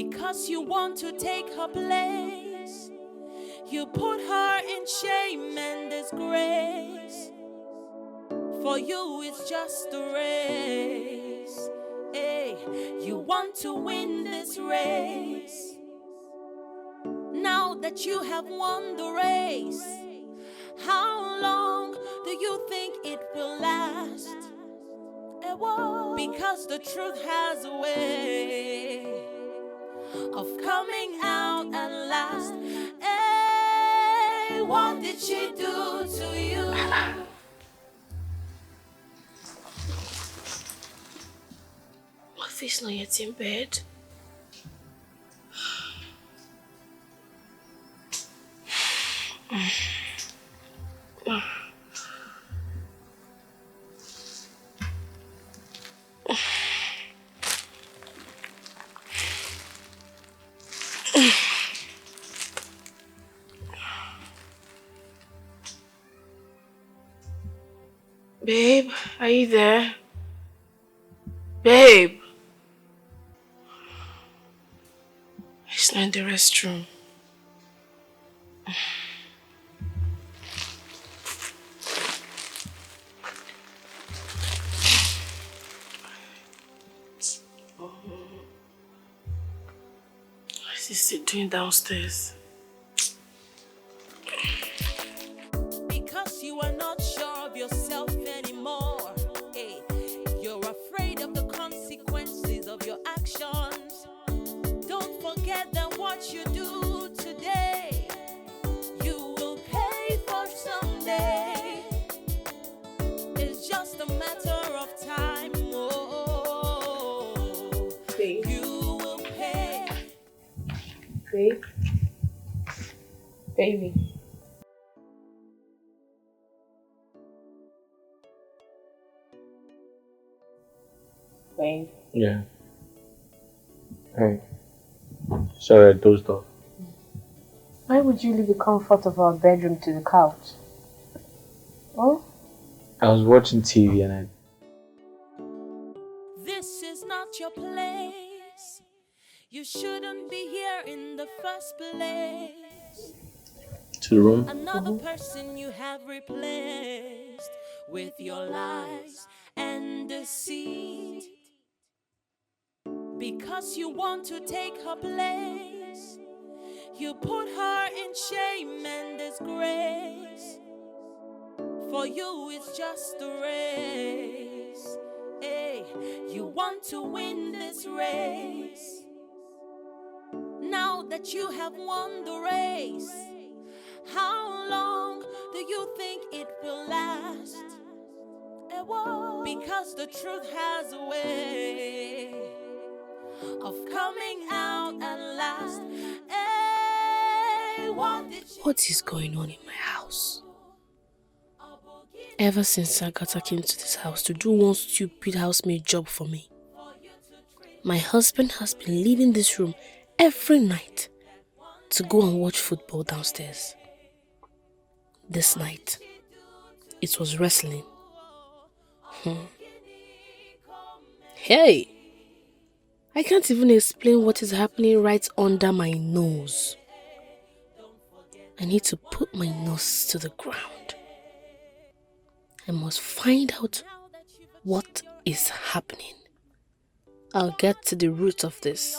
Because you want to take her place, you put her in shame and disgrace. For you it's just a race. Hey, you want to win this race. Now that you have won the race, how long do you think it will last? Because the truth has a way of coming out at last. Hey, what did she do to you? Muffy's not yet in bed. Babe, are you there? Babe! He's not in the restroom. What is he still doing downstairs? Because you are not sure of yourself anymore. Hey, you're afraid of the consequences of your actions. Don't forget that what you do today, you will pay for someday. It's just a matter of time. Oh, Babe. you will pay. Babe? Baby. Babe. Yeah. Hey. Sorry, I dozed off. Why would you leave the comfort of our bedroom to the couch? Oh? I was watching TV and This is not your place. You shouldn't be here in the first place. to the room. Another person you have replaced with your lies and deceit. Because you want to take her place, you put her in shame and disgrace. For you it's just a race. Hey, you want to win this race. Now that you have won the race, how long do you think it will last? Because the truth has a way of coming out at last. Hey, What is going on in my house? Ever since Agatha came to this house to do one stupid housemaid job for me, my husband has been leaving this room every night to go and watch football downstairs. This night, it was wrestling. Hey! I can't even explain what is happening right under my nose. I need to put my nose to the ground. I must find out what is happening. I'll get to the root of this.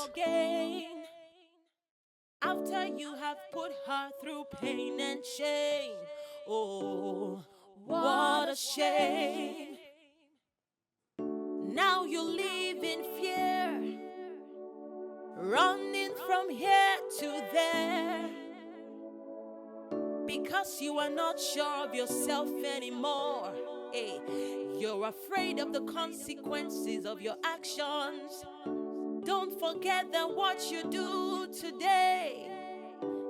After you have put her through pain and shame, oh, what a shame. Now you live in fear, running from here to there. Because you are not sure of yourself anymore. Hey, you're afraid of the consequences of your actions. Don't forget that what you do today,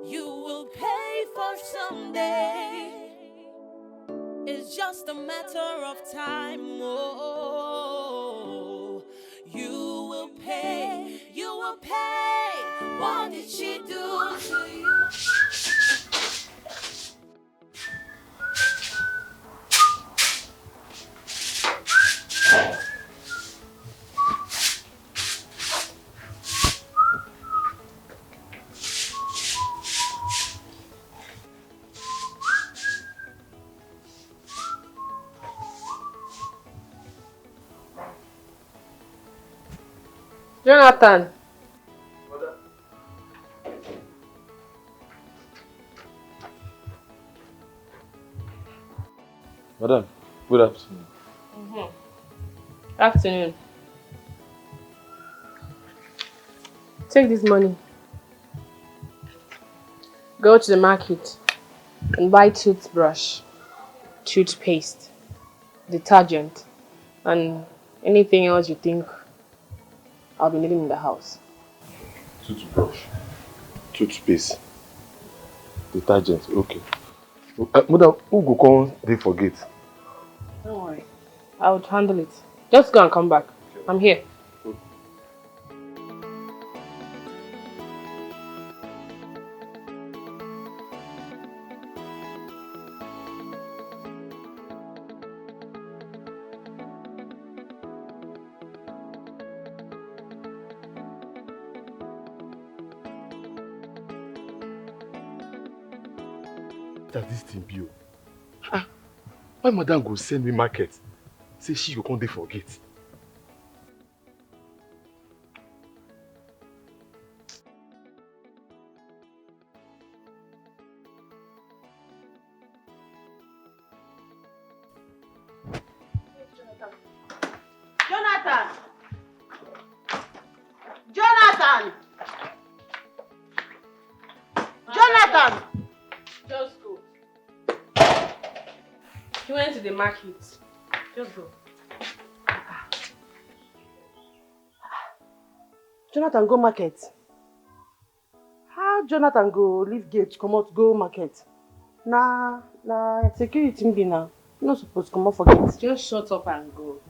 you will pay for someday. It's just a matter of time. Oh, you will pay. You will pay. What did she do to you? Jonathan. Madam, good afternoon. Afternoon. Take this money. Go to the market and buy toothbrush, toothpaste, detergent, and anything else you think I'll be needing in the house. Toothbrush, toothpaste, detergent. Okay. Madam, who go come dey forget? Don't worry. I would handle it. Just go and come back. I'm here. That this thing be o. Why madam go send me market? Say she go come dey forget. Jonathan! Jonathan! Jonathan! Just go. He went to the market. Just go. Jonathan go market. How Jonathan go leave gate come out go market? Na security be now. You not supposed to come out for gate. Just shut up and go.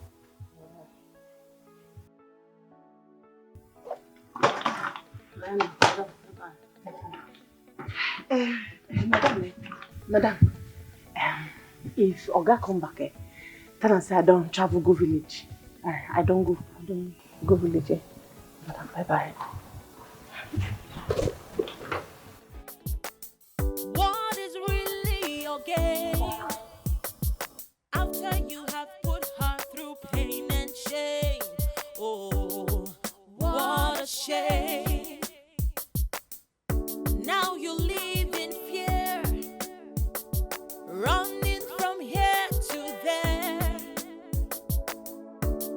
Madam, if Oga come back, tell am say I don't travel go village. I don't go village. Madam, bye bye. What is really your game? After you have put her through pain and shame. Oh, what a shame. Now you live in fear, running from here to there,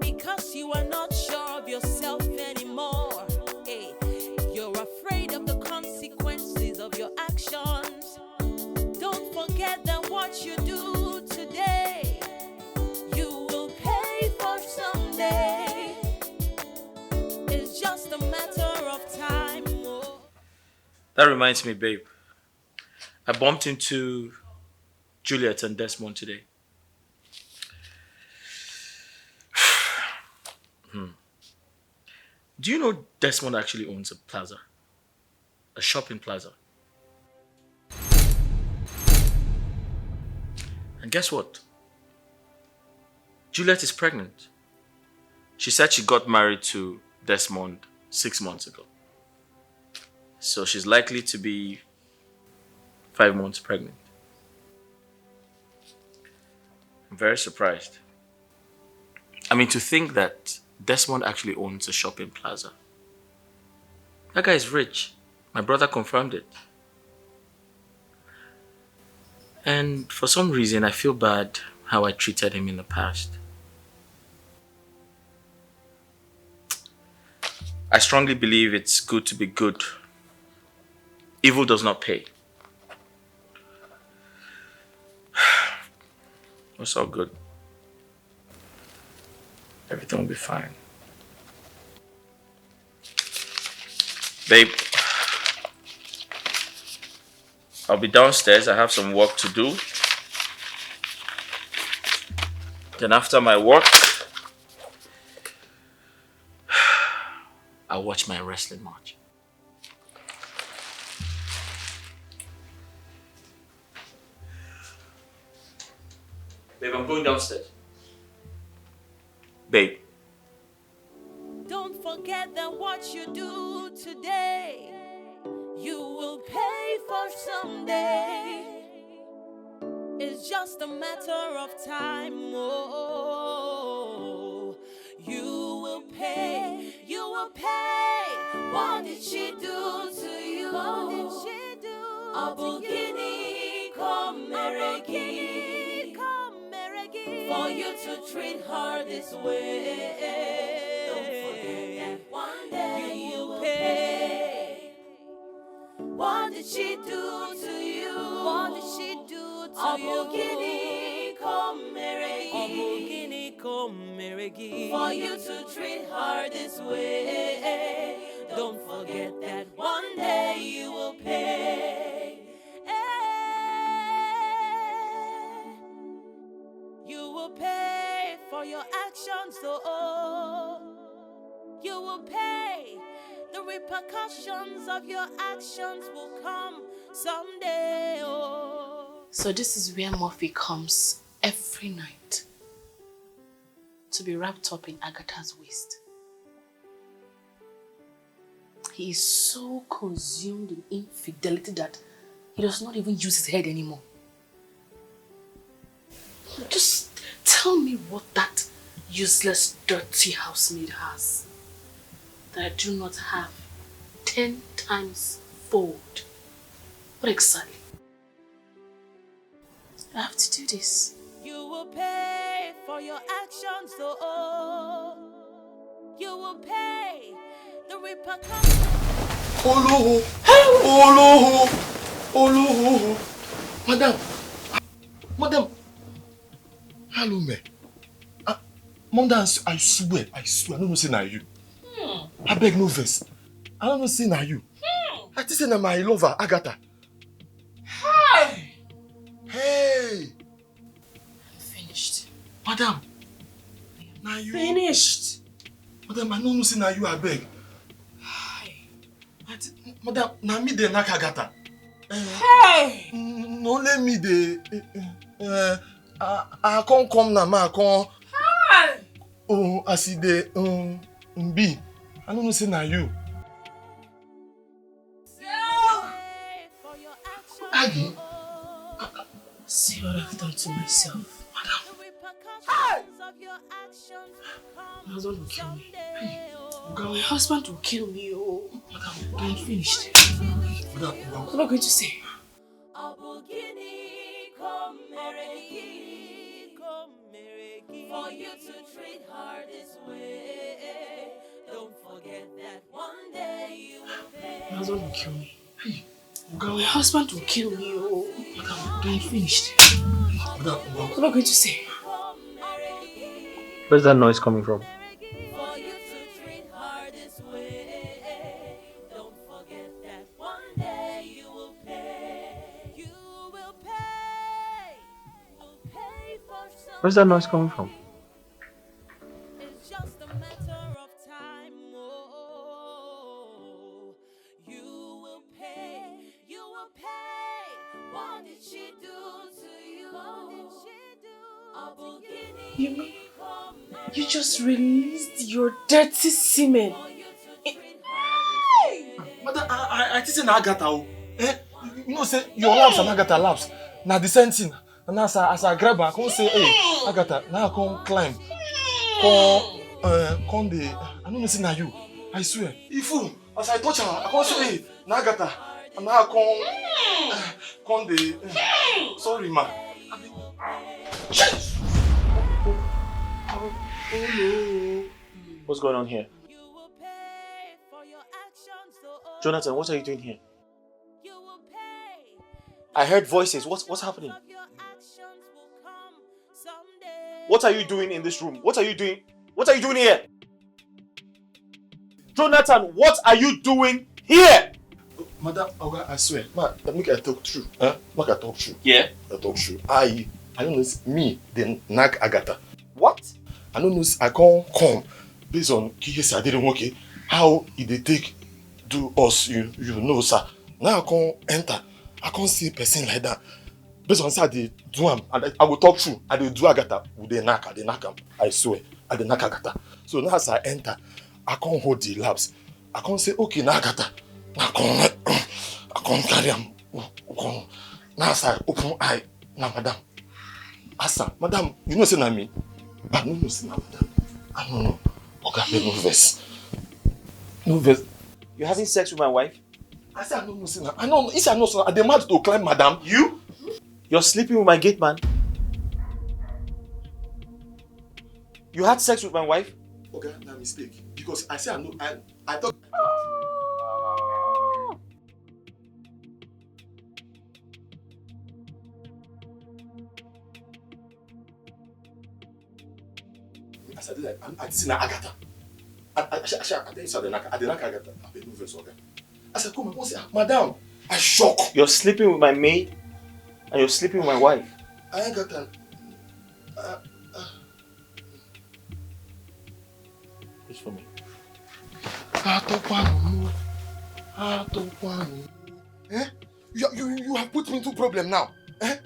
because you are not sure of yourself anymore. Hey, you're afraid of the consequences of your actions. Don't forget that what you do today, you will pay for someday. It's just a matter of time. Oh. That reminds me, babe. I bumped into Juliet and Desmond today. Do you know Desmond actually owns a plaza? A shopping plaza. And guess what? Juliet is pregnant. She said she got married to Desmond 6 months ago. So she's likely to be 5 months pregnant. I'm very surprised. I mean, to think that Desmond actually owns a shopping plaza. That guy is rich. My brother confirmed it. And for some reason, I feel bad how I treated him in the past. I strongly believe it's good to be good. Evil does not pay. It's all good. Everything will be fine. Babe, I'll be downstairs. I have some work to do. Then after my work, I'll watch my wrestling match. Babe, I'm going downstairs. Babe. Don't forget that what you do today, you will pay for someday. It's just a matter of time. Oh, you will pay. You will pay. What did she do to you? What did she do? Abugini come meregi, for you to treat her this way. Don't forget that one day you will pay. What did she do to you? What did she do to you? Abugini come meregi, for you to treat her this way. Don't forget that one day you will pay. You will pay for your actions, oh. You will pay. The repercussions of your actions will come someday, oh. So this is where Murphy comes every night to be wrapped up in Agatha's waist. He is so consumed in infidelity that he does not even use his head anymore. Just tell me what that useless, dirty housemaid has that I do not have 10 times fold. What exactly? I have to do this. You will pay for your actions, oh. You will pay the repercussions. Oloho! Oloho! Oloho! Madam! Hello, me. Madam, I swear, I don't know say na you. I beg no verse. I don't know say na you. I just say na my lover, Agatha. Hey! I'm finished. Madam! Na you. Finished! Madam, I don't know say na you, I beg. Madam, na me dey knack Agatha. Hey! No let me dey. I can't come now, I can't. Oh, I see the be. I don't know say na you. Aggie. See what I've done to myself. Madam. My husband will kill me. My husband will kill me, oh. Madam, I'm finished. Madam, what am I going to say? For you to treat her this way, don't forget that one day you will pay. My husband will kill me. My husband will kill me, oh. Madam, I'm finished. Madam, what am I going to say? Where's that noise coming from? For you to treat her this way, don't forget that one day you will pay. You will pay. You'll pay for something. Where's that noise coming from? It's just a matter of time. Oh, you will pay. You will pay. What did she do to you? What did she do? You just released your dirty semen. Madam, I think na Agatha. You know say your laps and Agatha laps. Na the same thing. And as I grab her, I come say, hey, Agatha, now I come climb. Come the. I don't know say na you. I swear. If as I touch her, I come say, hey, na Agatha. And now I come the. Sorry, ma. What's going on here? Jonathan, what are you doing here? I heard voices. What's happening? What are you doing in this room? What are you doing? What are you doing here? Jonathan, what are you doing here? Madam, I swear. Make I talk true. Make I talk true. Yeah? I talk true. I don't know it's me, then nag Agatha. What? I don't know I can't come based on Kiyesi I didn't work it. How they take do us, you know, sir. Now I can't enter. I can't see a person like that. Based on say they do am, and I will talk true. I do Agatha with the knack, the knack am. I swear, I the knack Agatha. So now as I enter, I can't hold the laps. I can't say okay, na Agatha. I can't carry am. Now as I open eye, now madam. Asa, madam, you know say na me. I don't know say na madam. I don't know. Okay, no verse. No vex. You're having sex with my wife? I say I no know, say I know. If I know, I dey mad to climb, madam. You? You're sleeping with my gate man? You had sex with my wife? Okay, na mistake. Because I say I know. I thought. I said like I see na Agatha. I tell you something. I did not Agatha. I been moving so okay. I said come on, say madam. I shock. You're sleeping with my maid, and you're sleeping with my wife. I ain't got that. It's for me. Eh? You have put me into problem now. Eh?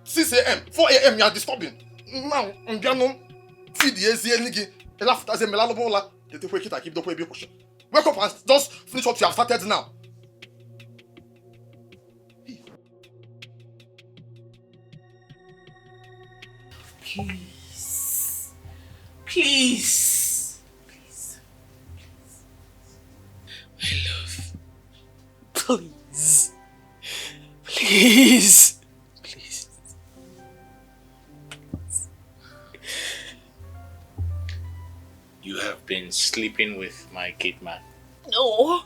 6 a.m., 4 a.m. you are disturbing. Now, I'm going feed the AZL. Wake up and just finish what you have started now. Please. Please. Please. My love. Please. Please. Please. You have been sleeping with my gate man. No.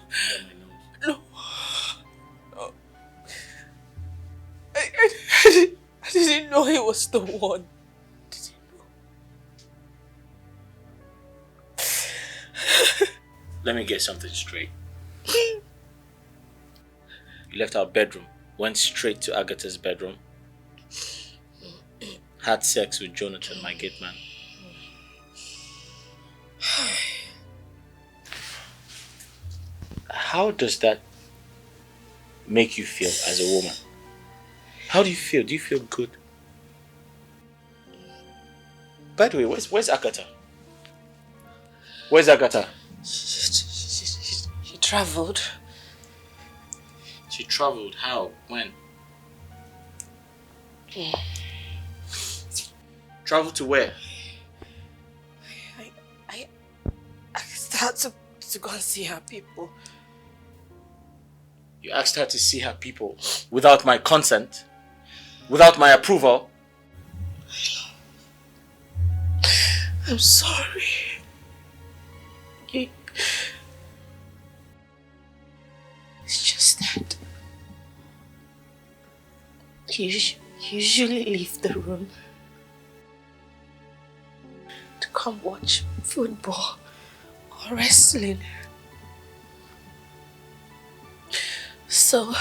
No. No. I didn't know he was the one. Let me get something straight. You left our bedroom, went straight to Agatha's bedroom, had sex with Jonathan, my gate man. How does that make you feel as a woman? How do you feel? Do you feel good? By the way, where's Agatha? Where's Agatha? She traveled. She traveled. How? When? Traveled to where? I asked her to go and see her people. You asked her to see her people without my consent? Without my approval? I'm sorry. It's just that you usually leave the room to come watch football or wrestling. So I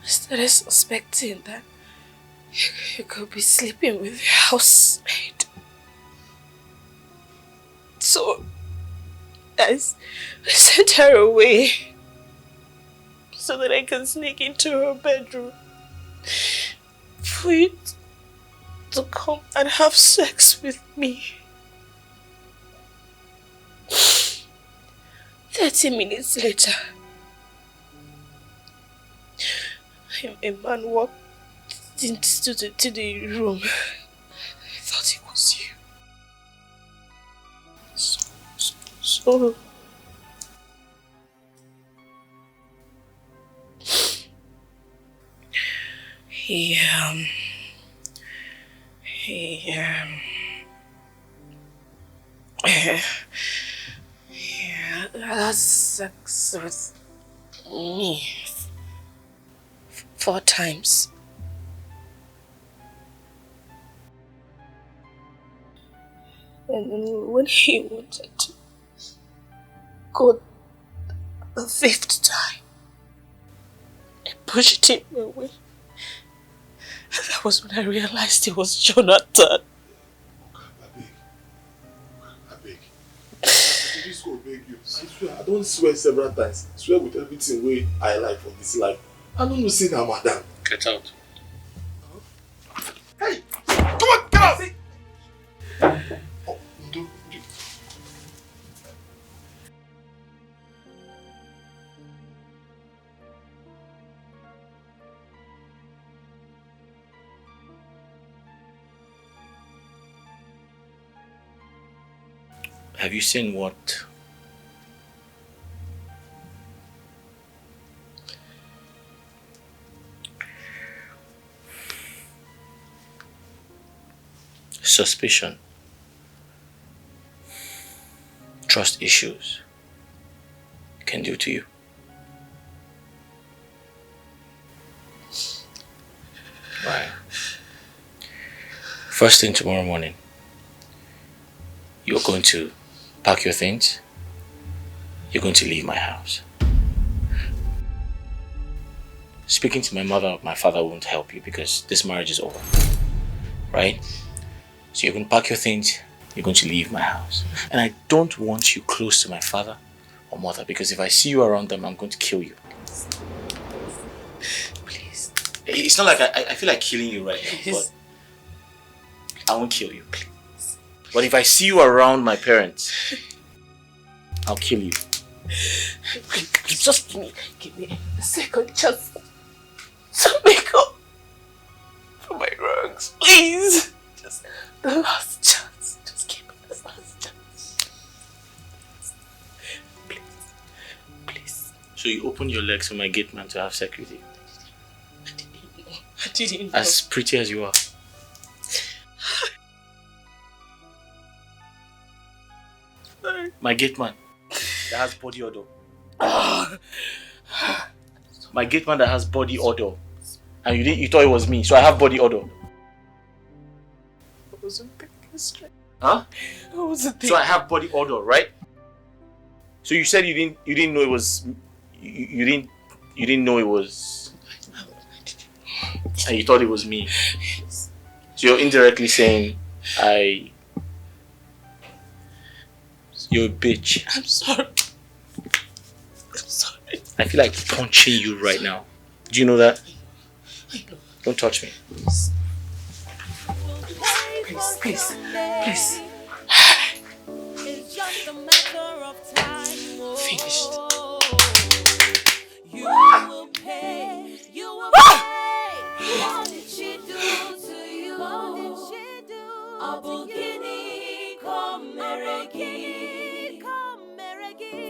started suspecting that you could be sleeping with your housemaid. So I sent her away so that I can sneak into her bedroom for you to come and have sex with me. 30 minutes later, a man walked into the room. I thought it was you. So he had sex with me 4 times. And when he wanted to go the 5th time, I pushed him away. That was when I realized it was Jonathan. I beg. This go beg you. I swear, I don't swear several times. I swear with everything way I like for this life. I don't know say that, madam. Get out. Hey! Come on, get out! Oh, do. Have you seen what? Suspicion, trust issues can do to you? Right. First thing tomorrow morning, you're going to pack your things. You're going to leave my house. Speaking to my mother or my father won't help you because this marriage is over. Right? So you're going to pack your things. You're going to leave my house. And I don't want you close to my father or mother because if I see you around them, I'm going to kill you. Please. It's not like I feel like killing you right now, but I won't kill you. Please. But if I see you around my parents, I'll kill you. Please, just give me a second chance to make up for my wrongs. Please. Just the last chance. Just give me this last chance. Please. Please. So you open your legs for my gate man to have sex with you? I didn't know. As pretty as you are. My gate man that has body odor. My gate man that has body odor. And you thought it was me, so I have body odor. I wasn't thinking straight. Huh? I wasn't thinking. So I have body odor, right? So you said you didn't know it was you didn't know it was, and you thought it was me. So you're indirectly saying you're a bitch. I'm sorry. I'm sorry. I feel like punching you right now. Do you know that? I know. Don't touch me. Please, please, please. It's just a matter of time. Finished. You will pay. You will pay. What did she do to you? What did she do? A bogini come meregi.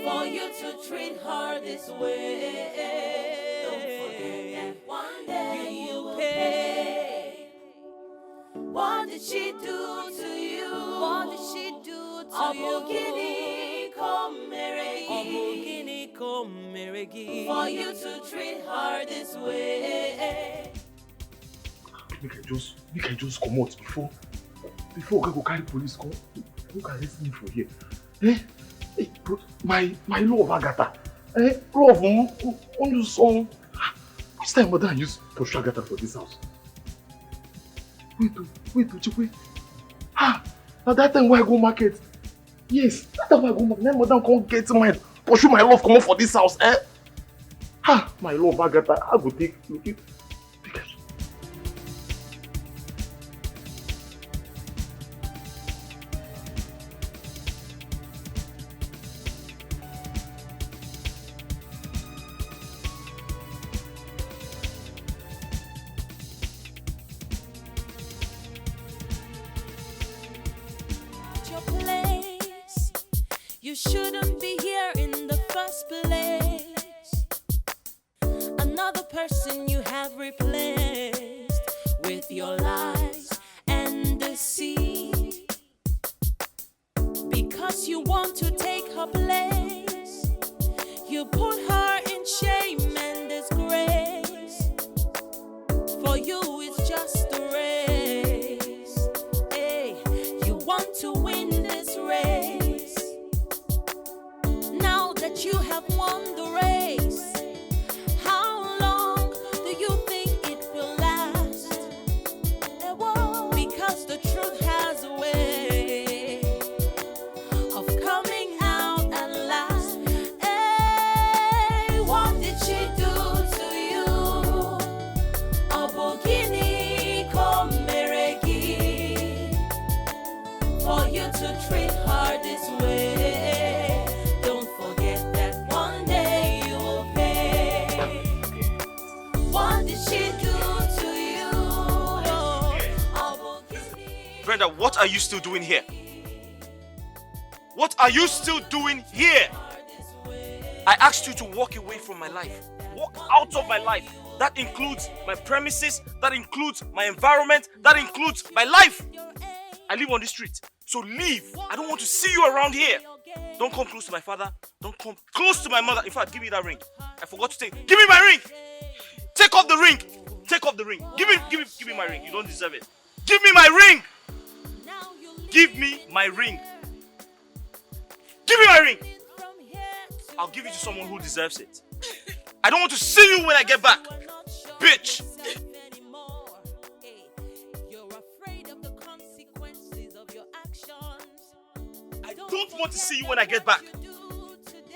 For you to treat her this way. Don't forget that one day you will pay. What did she do to you? What did she do to you? Come meregi. For you to treat her this way. Make I just come out before I go carry police come. Who can arrest me for here? Eh? Hey, but my love Agatha. Love on you son. Which time mother use pursue Agatha for this house? Wait, Chikwe. Now that time where I go market. Yes, that time where I go market. Then mother can't get mine. Pursue my love come out for this house, eh? My love Agatha. I go take Luchy. Your place. You shouldn't be here in the first place. Another person you have replaced with your lies and deceit. Because you want to take her place, you put her in shame and disgrace. For you it's just a race. Hey, you want to win this race. Now that you have won the race, how long do you think it will last? It won't. Because the truth has a way of coming out at last. Hey, what did she do to you? A bogini come meregi. For you to treat her this way. Don't forget that one day you will pay. What did she do to you? A bogini. Brenda, what are you still doing here? What are you still doing here? I asked you to walk away from my life. Walk out of my life. That includes my premises, that includes my environment, that includes my life. I live on the street, so leave. I don't want to see you around here. Don't come close to my father. Don't come close to my mother. In fact, give me that ring. I forgot to take. Give me my ring. Take off the ring. Take off the ring. Give me my ring. You don't deserve it. Give me my ring. Give me my ring. Give me my ring. I'll give it to someone who deserves it. I don't want to see you when I get back, bitch. I don't want to see you when I get back.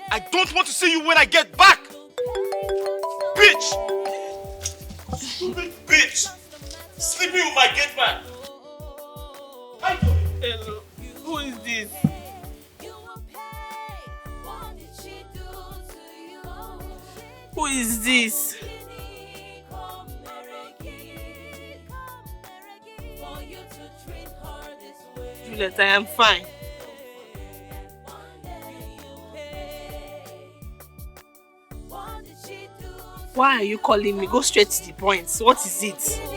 I don't want to see you when I get back, bitch. Stupid bitch. Sleeping with my gate man. Hello. Who is this? Who is this? Juliet, I am fine. Why are you calling me? Go straight to the point. What is it?